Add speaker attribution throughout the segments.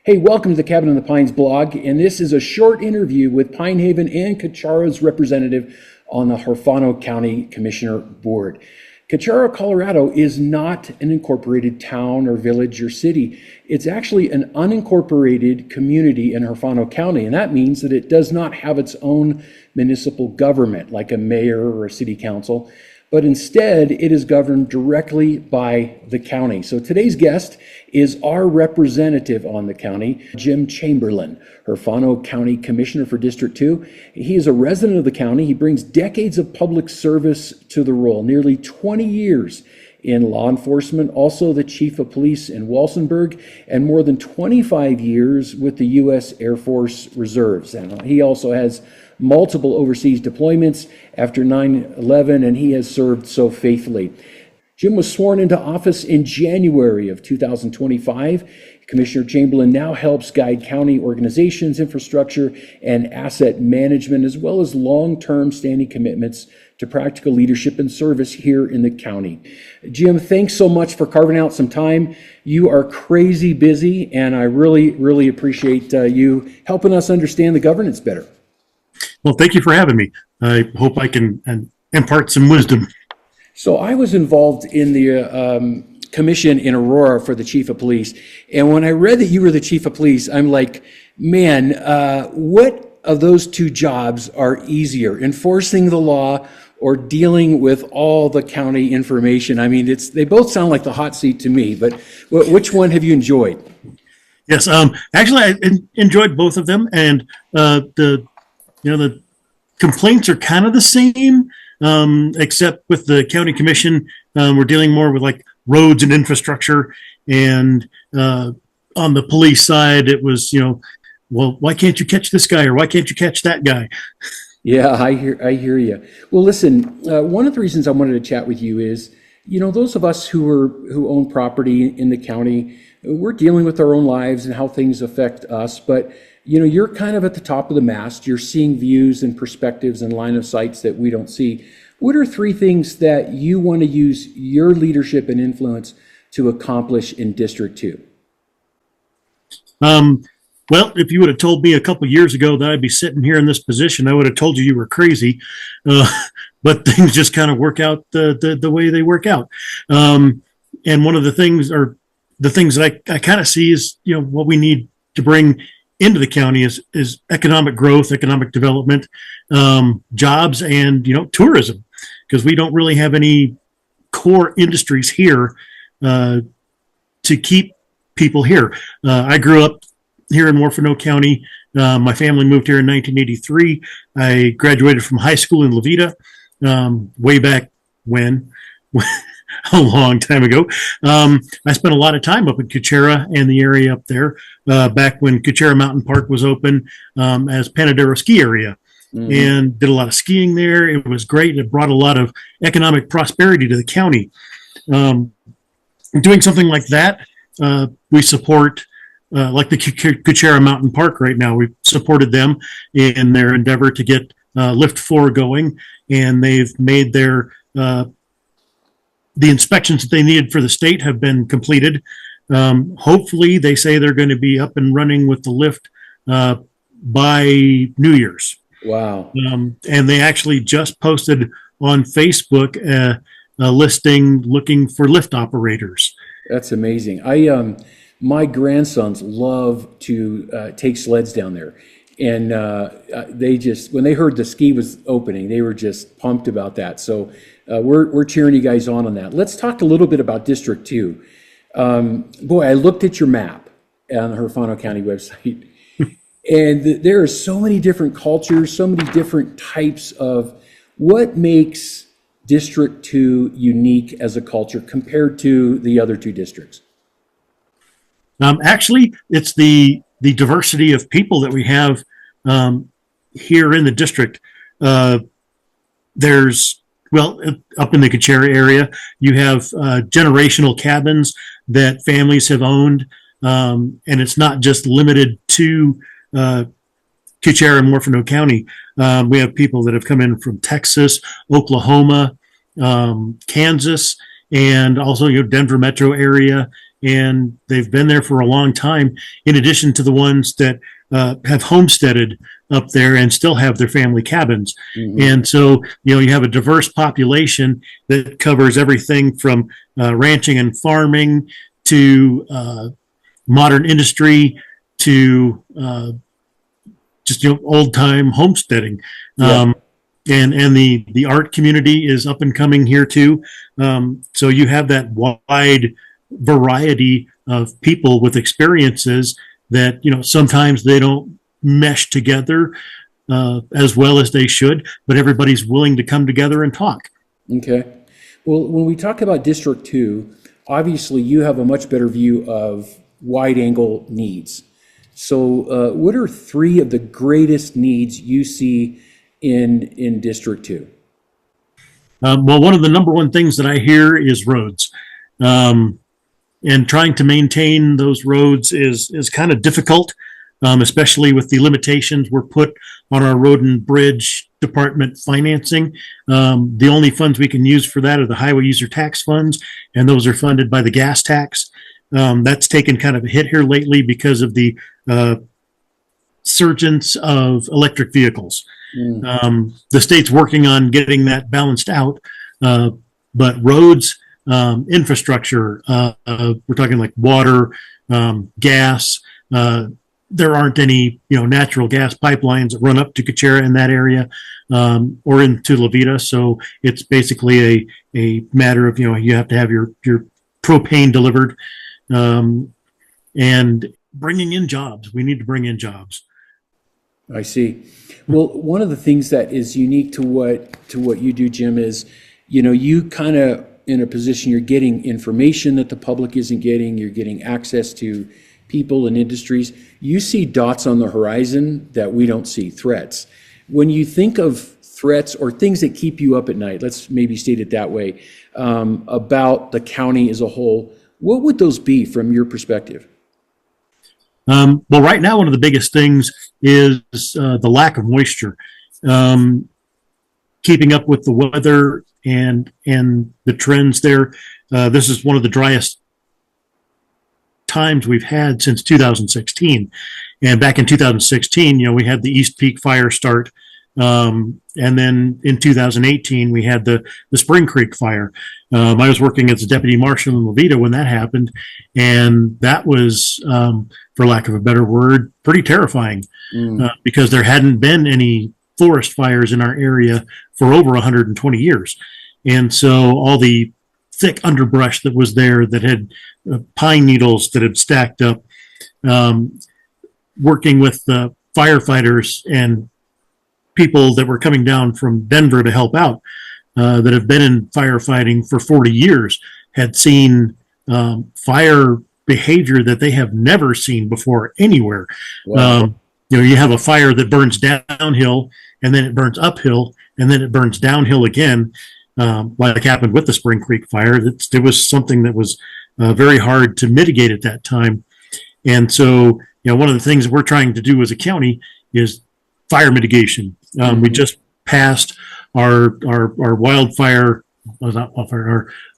Speaker 1: Hey, welcome to the Cabin in the Pines blog, and this is a short interview with Pinehaven and Cuchara's representative on the Huerfano County Commissioner Board. Cuchara, Colorado is not an incorporated town or village or city. It's actually an unincorporated community in Huerfano County, and that means that it does not have its own municipal government like a mayor or a city council, but instead it is governed directly by the county. So today's guest is our representative on the county, Jim Chamberlain, Huerfano County Commissioner for District 2. He is a resident of the county. He brings decades of public service to the role, nearly 20 years in law enforcement, also the chief of police in Walsenburg, and more than 25 years with the U.S. Air Force Reserves. And he also has multiple overseas deployments after 9/11, and he has served so faithfully. Jim was sworn into office in January of 2025. Commissioner Chamberlain now helps guide county organizations, infrastructure, and asset management, as well as long-term standing commitments to practical leadership and service here in the county. Jim, thanks so much for carving out some time. You are crazy busy, and I really appreciate you helping us understand the governance better.
Speaker 2: Well, thank you for having me. I hope I can impart some wisdom.
Speaker 1: So I was involved in the commission in Aurora for the chief of police. And when I read that you were the chief of police, I'm like, man, what of those two jobs are easier, enforcing the law or dealing with all the county information? I mean, they both sound like the hot seat to me, but which one have you enjoyed?
Speaker 2: Yes, actually, I enjoyed both of them, and the complaints are kind of the same, except with the county commission, we're dealing more with like roads and infrastructure, and on the police side, it was, well, why can't you catch this guy, or why can't you catch that guy?
Speaker 1: Yeah, I hear you. Well, listen, one of the reasons I wanted to chat with you is, those of us who own property in the county, we're dealing with our own lives and how things affect us, but you're kind of at the top of the mast. You're seeing views and perspectives and line of sights that we don't see. What are three things that you want to use your leadership and influence to accomplish in District 2?
Speaker 2: Well, if you would have told me a couple of years ago that I'd be sitting here in this position, I would have told you were crazy. But things just kind of work out the way they work out. And one of the things, or the things that I kind of see is, what we need to bring into the county is economic growth, economic development, jobs, and tourism, because we don't really have any core industries here to keep people here. I grew up here in Huerfano County. My family moved here in 1983. I graduated from high school in Levita way back when. A long time ago. I spent a lot of time up in Cuchara and the area up there back when Cuchara Mountain Park was open as Panadero ski area, and did a lot of skiing there. It was great. It brought a lot of economic prosperity to the county. Doing something like that, we support like the Cuchara Mountain Park right now. We've supported them in their endeavor to get Lift 4 going, and they've made their the inspections that they needed for the state have been completed. Hopefully, they say they're going to be up and running with the lift by New Year's.
Speaker 1: Wow.
Speaker 2: And they actually just posted on Facebook a listing looking for lift operators.
Speaker 1: That's amazing. My grandsons love to take sleds down there. And when they heard the ski was opening, they were just pumped about that. So we're cheering you guys on that. Let's talk a little bit about District 2. Boy, I looked at your map on the Huerfano County website, and there are so many different cultures, so many different types of what makes District 2 unique as a culture compared to the other two districts.
Speaker 2: Actually, it's the diversity of people that we have here in the district. There's, well, up in the Cuchara area, you have generational cabins that families have owned, and it's not just limited to Cuchara and Huerfano County. We have people that have come in from Texas, Oklahoma, Kansas, and also Denver metro area, and they've been there for a long time. In addition to the ones that have homesteaded up there and still have their family cabins, and so you have a diverse population that covers everything from ranching and farming to modern industry to just old time homesteading.
Speaker 1: Yeah.
Speaker 2: And the art community is up and coming here too. So you have that wide variety of people with experiences that sometimes they don't mesh together as well as they should, but everybody's willing to come together and talk.
Speaker 1: Okay. Well, when we talk about District 2, obviously you have a much better view of wide angle needs. So what are three of the greatest needs you see in District 2?
Speaker 2: Well, one of the number one things that I hear is roads. And trying to maintain those roads is kind of difficult, especially with the limitations we're put on our road and bridge department financing. The only funds we can use for that are the highway user tax funds, and those are funded by the gas tax. That's taken kind of a hit here lately because of the surgence of electric vehicles. The state's working on getting that balanced out, but roads, infrastructure, we're talking like water, gas. There aren't any, natural gas pipelines that run up to Cuchara in that area, or into La Vita. So it's basically a matter of, you have to have your propane delivered, and bringing in jobs. We need to bring in jobs.
Speaker 1: I see. Well, one of the things that is unique to what you do, Jim, is, you kind of in a position you're getting information that the public isn't getting. You're getting access to people and industries. You see dots on the horizon that we don't see, threats. When you think of threats or things that keep you up at night, let's maybe state it that way, about the county as a whole, what would those be from your perspective?
Speaker 2: Well, right now, one of the biggest things is the lack of moisture. Keeping up with the weather and the trends there. This is one of the driest times we've had since 2016. And back in 2016, we had the East Peak fire start. And then in 2018, we had the Spring Creek fire. I was working as a deputy marshal in La Vita when that happened. And that was, for lack of a better word, pretty terrifying, because there hadn't been any forest fires in our area for over 120 years. And so all the thick underbrush that was there that had pine needles that had stacked up, working with the firefighters and people that were coming down from Denver to help out, that have been in firefighting for 40 years, had seen fire behavior that they have never seen before anywhere. Wow. You have a fire that burns downhill, and then it burns uphill, and then it burns downhill again, like happened with the Spring Creek fire. It was something that was very hard to mitigate at that time. And so, one of the things that we're trying to do as a county is fire mitigation. We just passed our wildfire,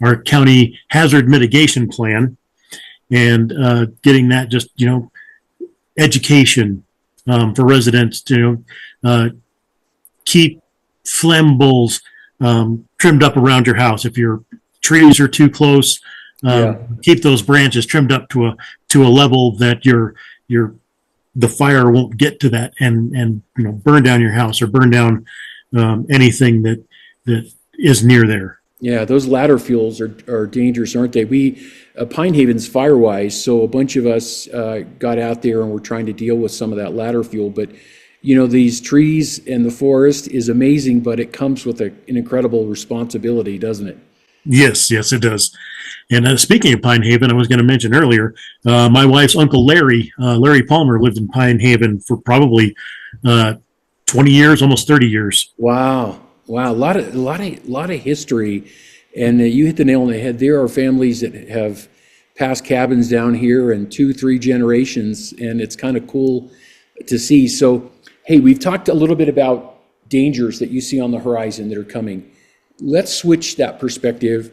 Speaker 2: our county hazard mitigation plan, and getting that just, education for residents to keep flammables trimmed up around your house. If your trees are too close, keep those branches trimmed up to a level that the fire won't get to that and burn down your house or burn down anything that is near there.
Speaker 1: Yeah, those ladder fuels are dangerous, aren't they? Pinehaven's firewise, so a bunch of us got out there and we're trying to deal with some of that ladder fuel. But these trees and the forest is amazing, but it comes with an incredible responsibility, doesn't it?
Speaker 2: Yes, it does. And speaking of Pinehaven, I was going to mention earlier, my wife's uncle Larry Palmer lived in Pinehaven for probably 20 years, almost 30 years.
Speaker 1: Wow, a lot of history, and you hit the nail on the head. There are families that have passed cabins down here in 2-3 generations, and it's kind of cool to see. So, hey, we've talked a little bit about dangers that you see on the horizon that are coming. Let's switch that perspective.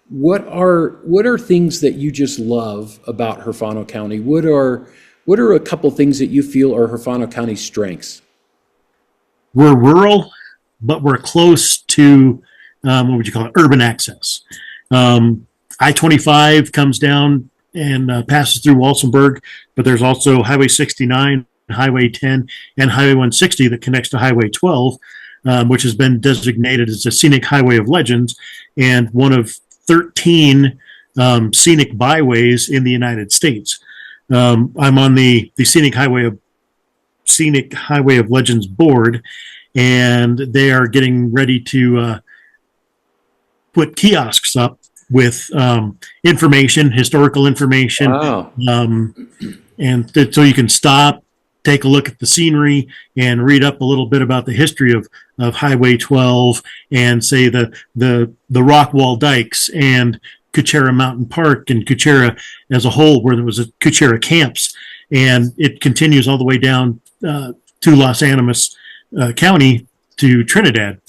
Speaker 1: what are things that you just love about Huerfano County? What are a couple things that you feel are Huerfano County's strengths?
Speaker 2: We're rural, but we're close to what would you call it? Urban access. I-25 comes down and passes through Walsenburg, but there's also Highway 69, Highway 10, and Highway 160 that connects to Highway 12, which has been designated as a scenic highway of legends and one of 13 scenic byways in the United States. I'm on the Scenic Highway of Legends board, and they are getting ready to put kiosks up with historical information,
Speaker 1: Wow.
Speaker 2: So you can stop, take a look at the scenery, and read up a little bit about the history of Highway 12 and say the rock wall dikes and Cuchara Mountain Park and Cuchara as a whole, where there was a Cuchara camps, and it continues all the way down to Los Animas County to Trinidad.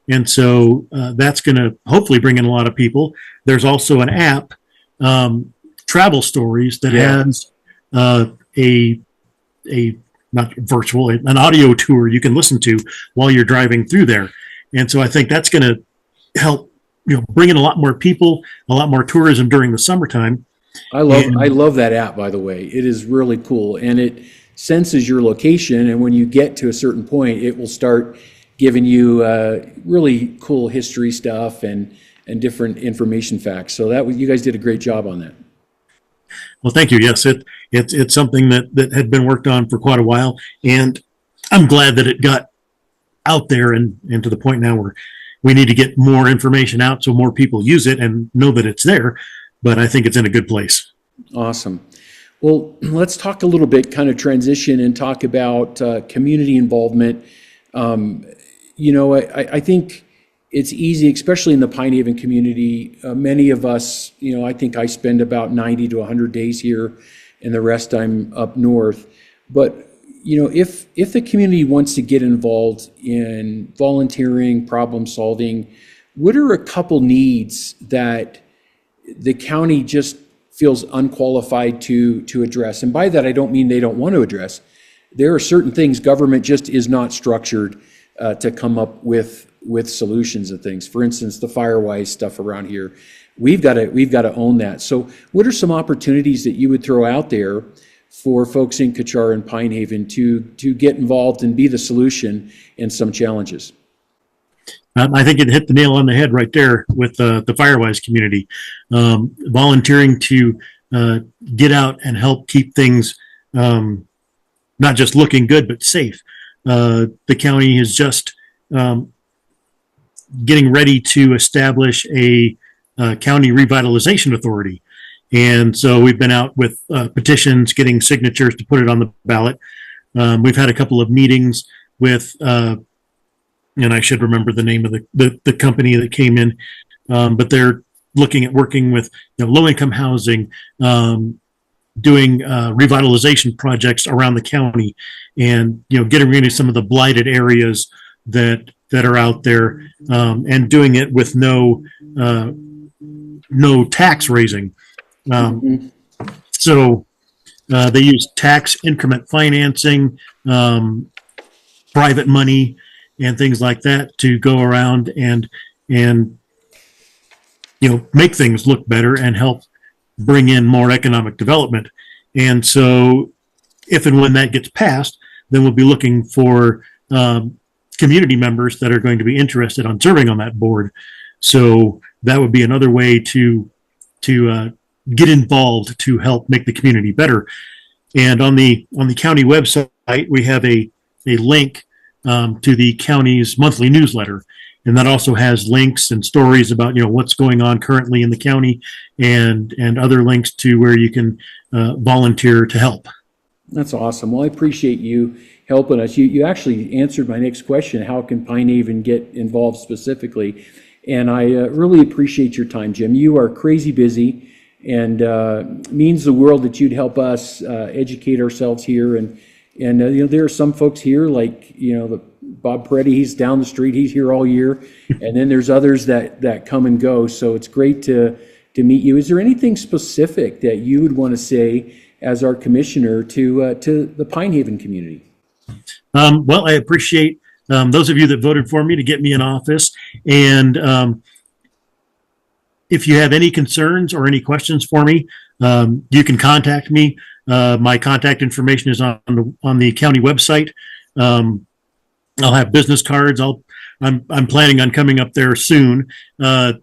Speaker 2: And so that's going to hopefully bring in a lot of people. There's also an app, Travel Stories, that has a not virtual, an audio tour you can listen to while you're driving through there. And so I think that's going to help, bring in a lot more people, a lot more tourism during the summertime.
Speaker 1: I love that app, by the way. It is really cool, and it senses your location, and when you get to a certain point, it will start giving you really cool history stuff and different information facts. So you guys did a great job on that.
Speaker 2: Well, thank you. Yes, it's something that had been worked on for quite a while, and I'm glad that it got out there and to the point now where we need to get more information out so more people use it and know that it's there. But I think it's in a good place.
Speaker 1: Awesome. Well, let's talk a little bit, kind of transition and talk about community involvement. I think it's easy, especially in the Pinehaven community. Many of us, I think I spend about 90 to 100 days here, and the rest I'm up north. But if the community wants to get involved in volunteering, problem solving, what are a couple needs that the county just feels unqualified to address? And by that, I don't mean they don't want to address. There are certain things government just is not structured to come up with solutions and things. For instance, the Firewise stuff around here, we've got to own that. So what are some opportunities that you would throw out there for folks in Cuchara and Pinehaven to get involved and be the solution in some challenges?
Speaker 2: I think it hit the nail on the head right there with the Firewise community. Volunteering to get out and help keep things not just looking good, but safe. The county is just getting ready to establish a county revitalization authority. And so we've been out with petitions, getting signatures to put it on the ballot. We've had a couple of meetings with and I should remember the name of the company that came in, but they're looking at working with low-income housing, doing revitalization projects around the county, and getting rid of some of the blighted areas that are out there, and doing it with no tax raising. So they use tax increment financing, private money, and things like that to go around and make things look better and help bring in more economic development. And so if and when that gets passed, then we'll be looking for community members that are going to be interested on serving on that board. So that would be another way to get involved to help make the community better. And on the county website, we have a link to the county's monthly newsletter. And that also has links and stories about, what's going on currently in the county, and other links to where you can volunteer to help.
Speaker 1: That's awesome. Well, I appreciate you helping us. You actually answered my next question: how can Pinehaven get involved specifically? And I really appreciate your time, Jim. You are crazy busy, and means the world that you'd help us educate ourselves here. And there are some folks here, like the Bob Peretti, he's down the street, he's here all year. And then there's others that come and go. So it's great to meet you. Is there anything specific that you would want to say as our commissioner to the Pinehaven community?
Speaker 2: Well, I appreciate those of you that voted for me to get me in office. And if you have any concerns or any questions for me, you can contact me. My contact information is on the county website. I'll have business cards. I'm planning on coming up there soon.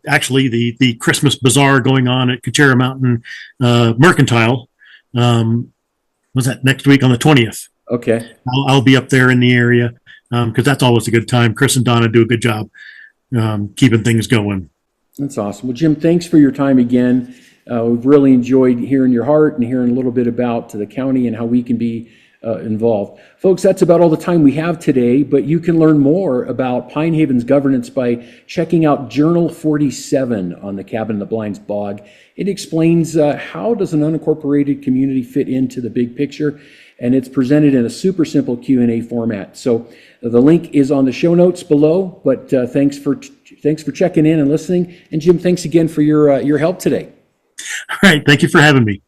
Speaker 2: Actually, the Christmas bazaar going on at Cuchara Mountain Mercantile. Was that next week on the 20th?
Speaker 1: Okay.
Speaker 2: I'll be up there in the area because that's always a good time. Chris and Donna do a good job keeping things going.
Speaker 1: That's awesome. Well, Jim, thanks for your time again. We've really enjoyed hearing your heart and hearing a little bit about the county and how we can be involved. Folks, that's about all the time we have today, but you can learn more about Pinehaven's governance by checking out Journal 47 on the Cabin in the Blinds blog. It explains how does an unincorporated community fit into the big picture, and it's presented in a super simple Q&A format. So the link is on the show notes below, but thanks for checking in and listening. And Jim, thanks again for your help today.
Speaker 2: All right. Thank you for having me.